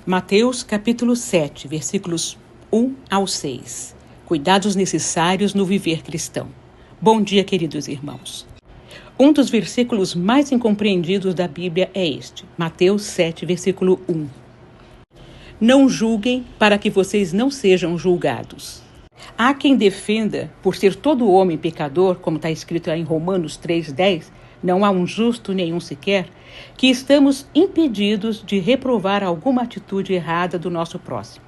Mateus capítulo 7, versículos 1 ao 6. Cuidados necessários no viver cristão. Bom dia, queridos irmãos. Um dos versículos mais incompreendidos da Bíblia é este, Mateus 7, versículo 1. Não julguem para que vocês não sejam julgados. Há quem defenda, por ser todo homem pecador, como está escrito em Romanos 3,10, não há um justo nenhum sequer, que estamos impedidos de reprovar alguma atitude errada do nosso próximo.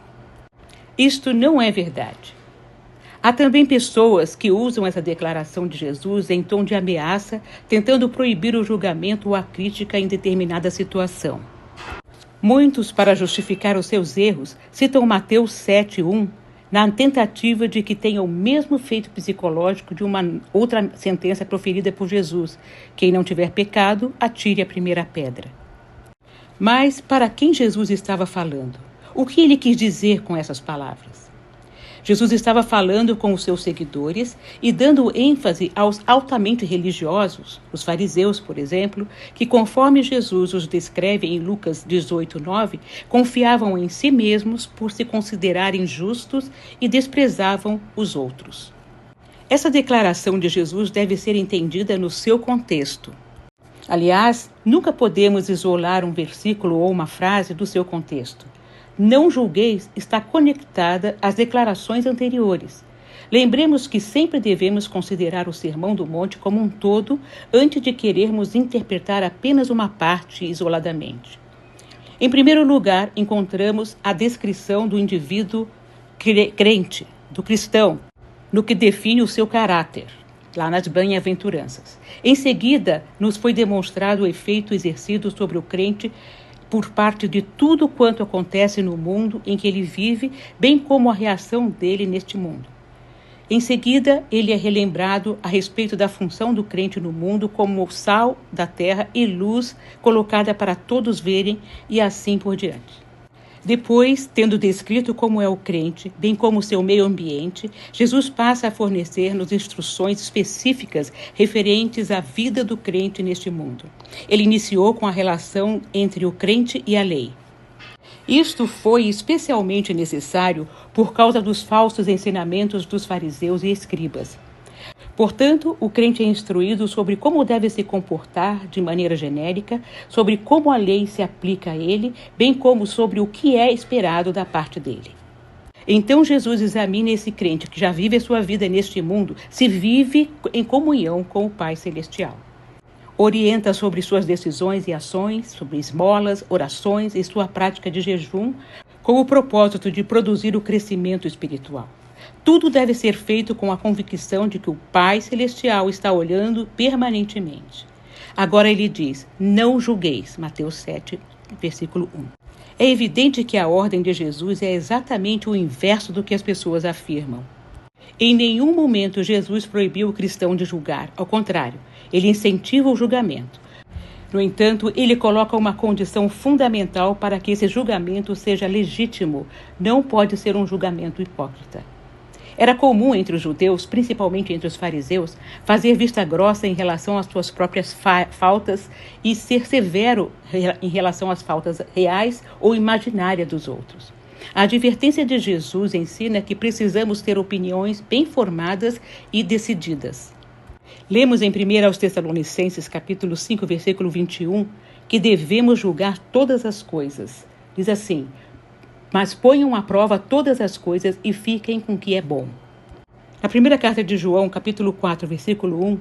Isto não é verdade. Há também pessoas que usam essa declaração de Jesus em tom de ameaça, tentando proibir o julgamento ou a crítica em determinada situação. Muitos, para justificar os seus erros, citam Mateus 7,1, na tentativa de que tenha o mesmo efeito psicológico de uma outra sentença proferida por Jesus. Quem não tiver pecado, atire a primeira pedra. Mas para quem Jesus estava falando? O que ele quis dizer com essas palavras? Jesus estava falando com os seus seguidores e dando ênfase aos altamente religiosos, os fariseus, por exemplo, que conforme Jesus os descreve em Lucas 18:9, confiavam em si mesmos por se considerarem justos e desprezavam os outros. Essa declaração de Jesus deve ser entendida no seu contexto. Aliás, nunca podemos isolar um versículo ou uma frase do seu contexto. Não julgueis está conectada às declarações anteriores. Lembremos que sempre devemos considerar o Sermão do Monte como um todo antes de querermos interpretar apenas uma parte isoladamente. Em primeiro lugar, encontramos a descrição do indivíduo crente, do cristão, no que define o seu caráter, lá nas bem-aventuranças. Em seguida, nos foi demonstrado o efeito exercido sobre o crente por parte de tudo quanto acontece no mundo em que ele vive, bem como a reação dele neste mundo. Em seguida, ele é relembrado a respeito da função do crente no mundo como sal da terra e luz colocada para todos verem e assim por diante. Depois, tendo descrito como é o crente, bem como o seu meio ambiente, Jesus passa a fornecer-nos instruções específicas referentes à vida do crente neste mundo. Ele iniciou com a relação entre o crente e a lei. Isto foi especialmente necessário por causa dos falsos ensinamentos dos fariseus e escribas. Portanto, o crente é instruído sobre como deve se comportar de maneira genérica, sobre como a lei se aplica a ele, bem como sobre o que é esperado da parte dele. Então Jesus examina esse crente que já vive a sua vida neste mundo, se vive em comunhão com o Pai Celestial. Orienta sobre suas decisões e ações, sobre esmolas, orações e sua prática de jejum, com o propósito de produzir o crescimento espiritual. Tudo deve ser feito com a convicção de que o Pai Celestial está olhando permanentemente. Agora ele diz, não julgueis, Mateus 7, versículo 1. É evidente que a ordem de Jesus é exatamente o inverso do que as pessoas afirmam. Em nenhum momento Jesus proibiu o cristão de julgar, ao contrário, ele incentiva o julgamento. No entanto, ele coloca uma condição fundamental para que esse julgamento seja legítimo, não pode ser um julgamento hipócrita. Era comum entre os judeus, principalmente entre os fariseus, fazer vista grossa em relação às suas próprias faltas e ser severo em relação às faltas reais ou imaginárias dos outros. A advertência de Jesus ensina que precisamos ter opiniões bem formadas e decididas. Lemos em 1 aos Tessalonicenses, capítulo 5, versículo 21, que devemos julgar todas as coisas. Diz assim, mas ponham à prova todas as coisas e fiquem com o que é bom. Na primeira carta de João, capítulo 4, versículo 1,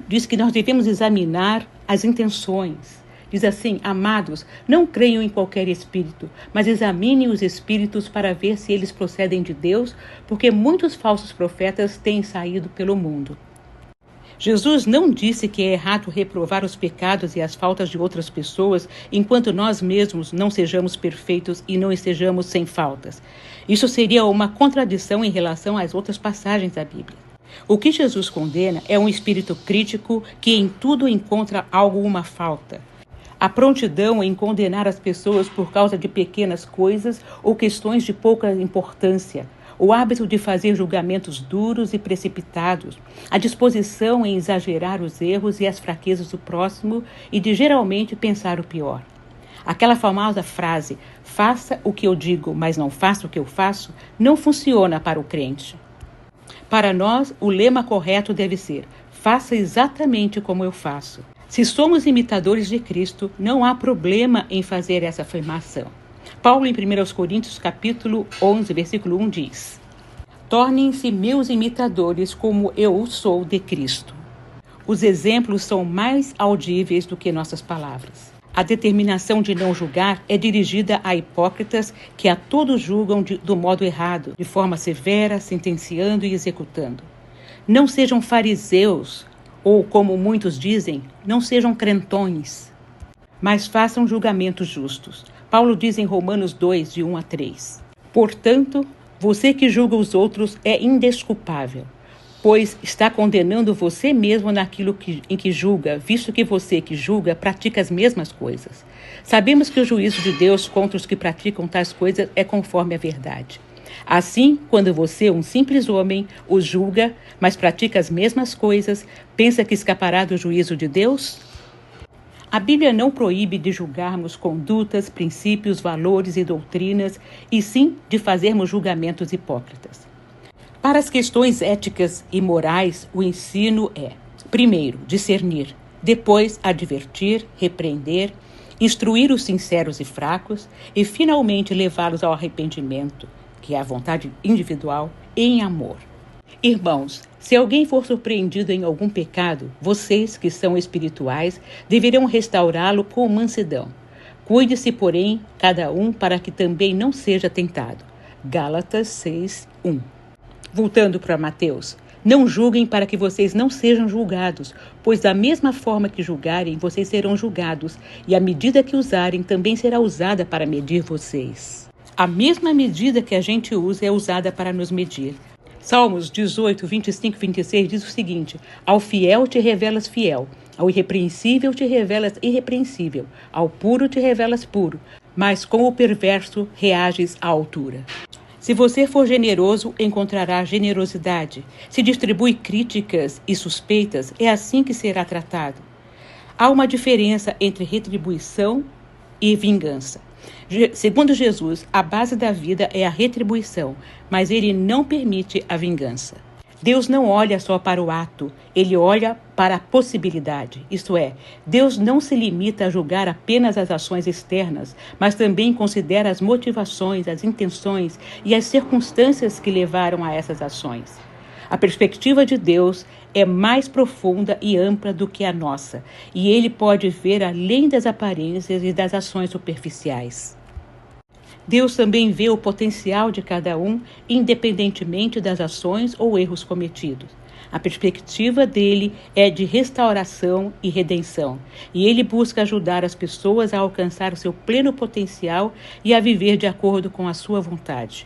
diz que nós devemos examinar as intenções. Diz assim, amados, não creiam em qualquer espírito, mas examinem os espíritos para ver se eles procedem de Deus, porque muitos falsos profetas têm saído pelo mundo. Jesus não disse que é errado reprovar os pecados e as faltas de outras pessoas enquanto nós mesmos não sejamos perfeitos e não estejamos sem faltas. Isso seria uma contradição em relação às outras passagens da Bíblia. O que Jesus condena é um espírito crítico que em tudo encontra alguma falta. A prontidão em condenar as pessoas por causa de pequenas coisas ou questões de pouca importância. O hábito de fazer julgamentos duros e precipitados, a disposição em exagerar os erros e as fraquezas do próximo e de geralmente pensar o pior. Aquela famosa frase, faça o que eu digo, mas não faça o que eu faço, não funciona para o crente. Para nós, o lema correto deve ser, faça exatamente como eu faço. Se somos imitadores de Cristo, não há problema em fazer essa afirmação. Paulo, em 1 Coríntios, capítulo 11, versículo 1, diz, tornem-se meus imitadores como eu sou de Cristo. Os exemplos são mais audíveis do que nossas palavras. A determinação de não julgar é dirigida a hipócritas que a todos julgam do modo errado, de forma severa, sentenciando e executando. Não sejam fariseus, ou como muitos dizem, não sejam crentões, mas façam julgamentos justos. Paulo diz em Romanos 2, de 1 a 3. Portanto, você que julga os outros é indesculpável, pois está condenando você mesmo naquilo em que julga, visto que você que julga pratica as mesmas coisas. Sabemos que o juízo de Deus contra os que praticam tais coisas é conforme a verdade. Assim, quando você, um simples homem, os julga, mas pratica as mesmas coisas, pensa que escapará do juízo de Deus? A Bíblia não proíbe de julgarmos condutas, princípios, valores e doutrinas, e sim de fazermos julgamentos hipócritas. Para as questões éticas e morais, o ensino é, primeiro, discernir, depois, advertir, repreender, instruir os sinceros e fracos e, finalmente, levá-los ao arrependimento, que é a vontade individual, em amor. Irmãos, se alguém for surpreendido em algum pecado, vocês, que são espirituais, deverão restaurá-lo com mansidão. Cuide-se, porém, cada um para que também não seja tentado. Gálatas 6, 1. Voltando para Mateus, não julguem para que vocês não sejam julgados, pois da mesma forma que julgarem, vocês serão julgados, e a medida que usarem também será usada para medir vocês. A mesma medida que a gente usa é usada para nos medir. Salmos 18, 25 e 26 diz o seguinte, ao fiel te revelas fiel, ao irrepreensível te revelas irrepreensível, ao puro te revelas puro, mas com o perverso reages à altura. Se você for generoso, encontrará generosidade. Se distribui críticas e suspeitas, é assim que será tratado. Há uma diferença entre retribuição e vingança. Segundo Jesus, a base da vida é a retribuição, mas ele não permite a vingança. Deus não olha só para o ato, ele olha para a possibilidade. Isto é, Deus não se limita a julgar apenas as ações externas, mas também considera as motivações, as intenções e as circunstâncias que levaram a essas ações. A perspectiva de Deus é mais profunda e ampla do que a nossa, e ele pode ver além das aparências e das ações superficiais. Deus também vê o potencial de cada um, independentemente das ações ou erros cometidos. A perspectiva dele é de restauração e redenção, e ele busca ajudar as pessoas a alcançar o seu pleno potencial e a viver de acordo com a sua vontade.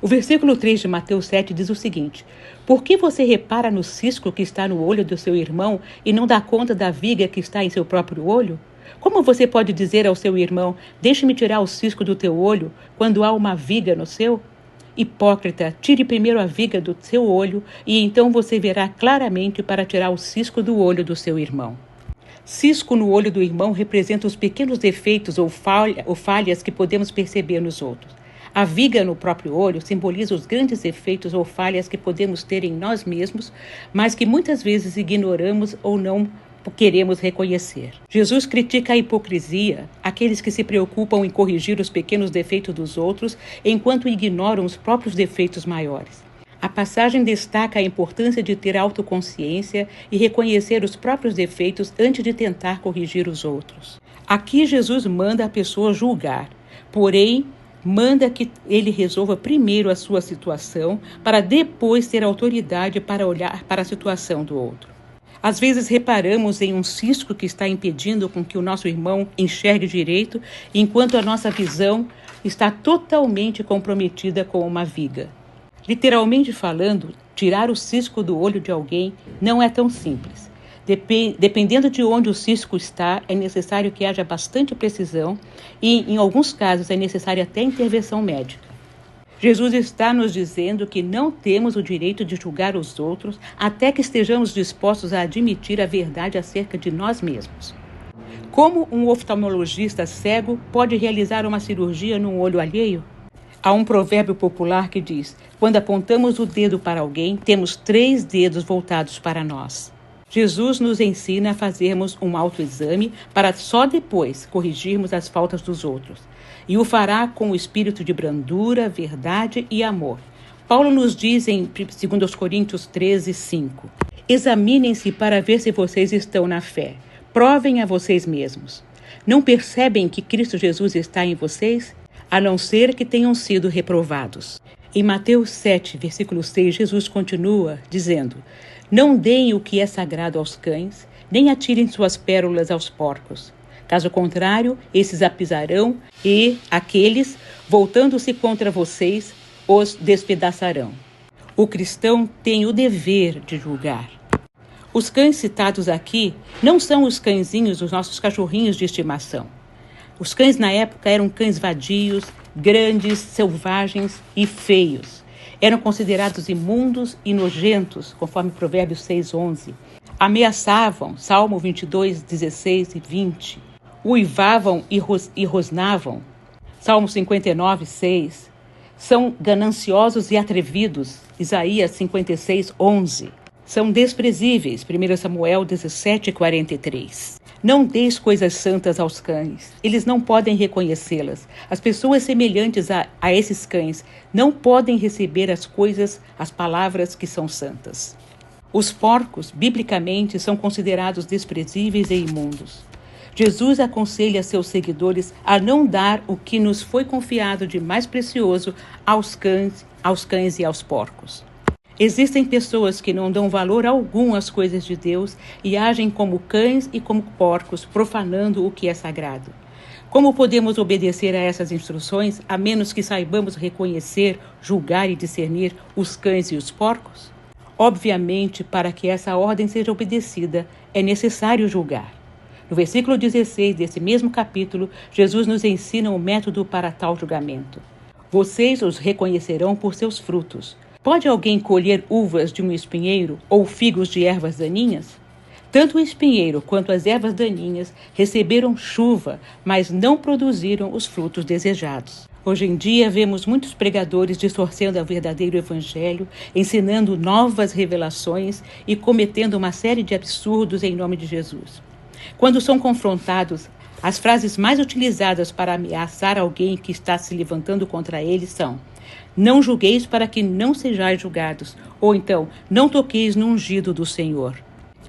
O versículo 3 de Mateus 7 diz o seguinte, por que você repara no cisco que está no olho do seu irmão e não dá conta da viga que está em seu próprio olho? Como você pode dizer ao seu irmão, deixe-me tirar o cisco do teu olho, quando há uma viga no seu? Hipócrita, tire primeiro a viga do seu olho, e então você verá claramente para tirar o cisco do olho do seu irmão. Cisco no olho do irmão representa os pequenos defeitos ou falhas que podemos perceber nos outros. A viga no próprio olho simboliza os grandes defeitos ou falhas que podemos ter em nós mesmos, mas que muitas vezes ignoramos ou não queremos reconhecer. Jesus critica a hipocrisia, aqueles que se preocupam em corrigir os pequenos defeitos dos outros, enquanto ignoram os próprios defeitos maiores. A passagem destaca a importância de ter autoconsciência e reconhecer os próprios defeitos antes de tentar corrigir os outros. Aqui Jesus manda a pessoa julgar, porém, manda que ele resolva primeiro a sua situação, para depois ter autoridade para olhar para a situação do outro. Às vezes reparamos em um cisco que está impedindo com que o nosso irmão enxergue direito, enquanto a nossa visão está totalmente comprometida com uma viga. Literalmente falando, tirar o cisco do olho de alguém não é tão simples. Dependendo de onde o cisco está, é necessário que haja bastante precisão e, em alguns casos, é necessária até intervenção médica. Jesus está nos dizendo que não temos o direito de julgar os outros até que estejamos dispostos a admitir a verdade acerca de nós mesmos. Como um oftalmologista cego pode realizar uma cirurgia num olho alheio? Há um provérbio popular que diz: quando apontamos o dedo para alguém, temos 3 dedos voltados para nós. Jesus nos ensina a fazermos um autoexame para só depois corrigirmos as faltas dos outros. E o fará com o espírito de brandura, verdade e amor. Paulo nos diz em 2 Coríntios 13:5: examinem-se para ver se vocês estão na fé. Provem a vocês mesmos. Não percebem que Cristo Jesus está em vocês? A não ser que tenham sido reprovados. Em Mateus 7, versículo 6, Jesus continua dizendo: não deem o que é sagrado aos cães, nem atirem suas pérolas aos porcos. Caso contrário, esses a pisarão e aqueles, voltando-se contra vocês, os despedaçarão. O cristão tem o dever de julgar. Os cães citados aqui não são os cãezinhos dos nossos cachorrinhos de estimação. Os cães na época eram cães vadios, grandes, selvagens e feios. Eram considerados imundos e nojentos, conforme Provérbios 6:11. Ameaçavam, Salmo 22, 16 e 20. Uivavam e rosnavam, Salmo 59, 6. São gananciosos e atrevidos, Isaías 56, 11. São desprezíveis, 1 Samuel 17, 43. Não deis coisas santas aos cães, eles não podem reconhecê-las. As pessoas semelhantes a esses cães não podem receber as palavras que são santas. Os porcos, biblicamente, são considerados desprezíveis e imundos. Jesus aconselha seus seguidores a não dar o que nos foi confiado de mais precioso aos cães e aos porcos. Existem pessoas que não dão valor algum às coisas de Deus e agem como cães e como porcos, profanando o que é sagrado. Como podemos obedecer a essas instruções, a menos que saibamos reconhecer, julgar e discernir os cães e os porcos? Obviamente, para que essa ordem seja obedecida, é necessário julgar. No versículo 16 desse mesmo capítulo, Jesus nos ensina o método para tal julgamento. Vocês os reconhecerão por seus frutos. Pode alguém colher uvas de um espinheiro ou figos de ervas daninhas? Tanto o espinheiro quanto as ervas daninhas receberam chuva, mas não produziram os frutos desejados. Hoje em dia, vemos muitos pregadores distorcendo o verdadeiro evangelho, ensinando novas revelações e cometendo uma série de absurdos em nome de Jesus. Quando são confrontados, as frases mais utilizadas para ameaçar alguém que está se levantando contra eles são: não julgueis para que não sejais julgados, ou então, não toqueis no ungido do Senhor.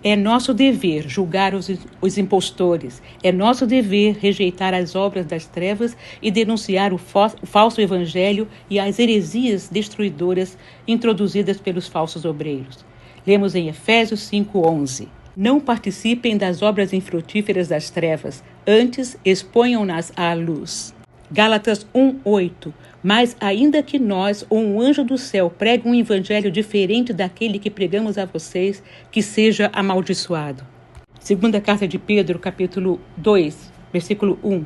É nosso dever julgar os impostores, é nosso dever rejeitar as obras das trevas e denunciar o falso evangelho e as heresias destruidoras introduzidas pelos falsos obreiros. Lemos em Efésios 5:11. Não participem das obras infrutíferas das trevas, antes exponham-nas à luz. Gálatas 1:8. Mas ainda que nós ou um anjo do céu pregue um evangelho diferente daquele que pregamos a vocês, que seja amaldiçoado. Segunda carta de Pedro, capítulo 2, versículo 1.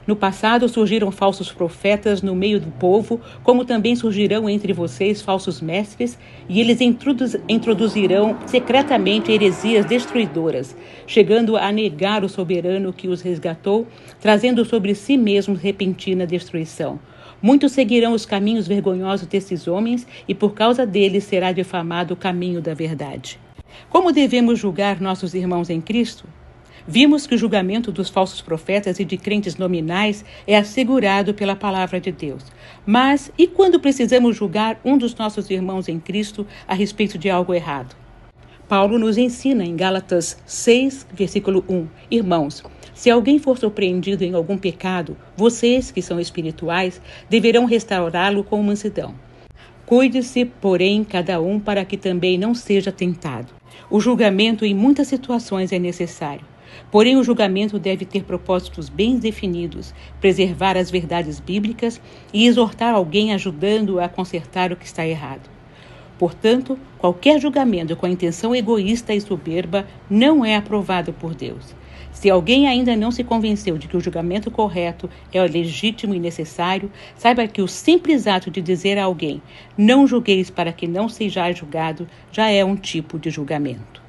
No passado surgiram falsos profetas no meio do povo, como também surgirão entre vocês falsos mestres, e eles introduzirão secretamente heresias destruidoras, chegando a negar o soberano que os resgatou, trazendo sobre si mesmos repentina destruição. Muitos seguirão os caminhos vergonhosos desses homens, e por causa deles será difamado o caminho da verdade. Como devemos julgar nossos irmãos em Cristo? Vimos que o julgamento dos falsos profetas e de crentes nominais é assegurado pela palavra de Deus. Mas e quando precisamos julgar um dos nossos irmãos em Cristo a respeito de algo errado? Paulo nos ensina em Gálatas 6, versículo 1. Irmãos, se alguém for surpreendido em algum pecado, vocês, que são espirituais, deverão restaurá-lo com mansidão. Cuide-se, porém, cada um para que também não seja tentado. O julgamento em muitas situações é necessário. Porém, o julgamento deve ter propósitos bem definidos, preservar as verdades bíblicas e exortar alguém ajudando-o a consertar o que está errado. Portanto, qualquer julgamento com a intenção egoísta e soberba não é aprovado por Deus. Se alguém ainda não se convenceu de que o julgamento correto é legítimo e necessário, saiba que o simples ato de dizer a alguém: não julgueis para que não sejais julgado, já é um tipo de julgamento.